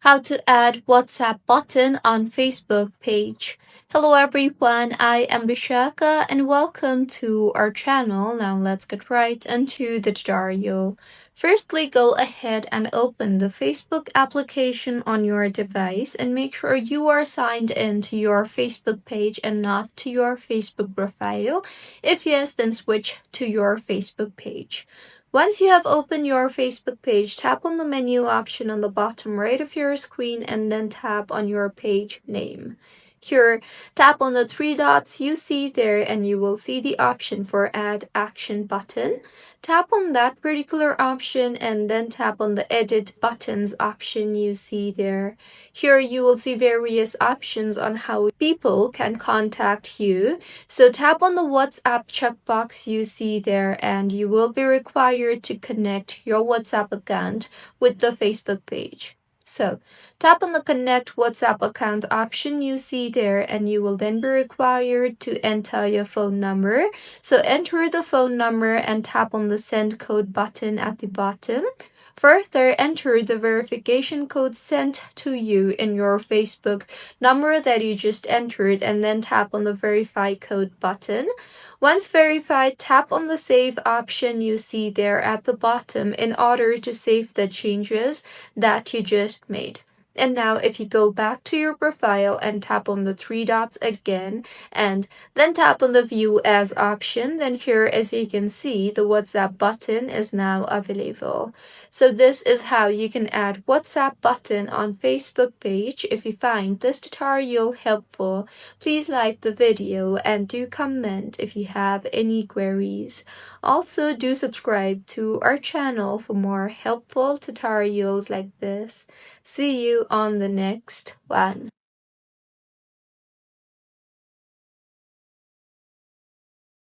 How to add WhatsApp button on Facebook page. Hello everyone, I am Vishaka and welcome to our channel. Now let's get right into the tutorial. Firstly, go ahead and open the Facebook application on your device and make sure you are signed in to your Facebook page and not to your Facebook profile. If yes, then switch to your Facebook page. Once you have opened your Facebook page, tap on the menu option on the bottom right of your screen and then tap on your page name. Here, tap on the three dots you see there and you will see the option for Add Action button. Tap on that particular option and then tap on the Edit Buttons option you see there. Here you will see various options on how people can contact you. So tap on the WhatsApp checkbox you see there and you will be required to connect your WhatsApp account with the Facebook page. So tap on the Connect WhatsApp account option you see there and you will then be required to enter your phone number. So enter the phone number and tap on the Send Code button at the bottom. Further, enter the verification code sent to you in your Facebook number that you just entered and then tap on the Verify Code button. Once verified, tap on the Save option you see there at the bottom in order to save the changes that you just made. And now if you go back to your profile and tap on the three dots again and then tap on the View As option, then here as you can see the WhatsApp button is now available. So this is how you can add WhatsApp button on Facebook page. If you find this tutorial helpful, please like the video and do comment if you have any queries. Also do subscribe to our channel for more helpful tutorials like this. See you on the next one.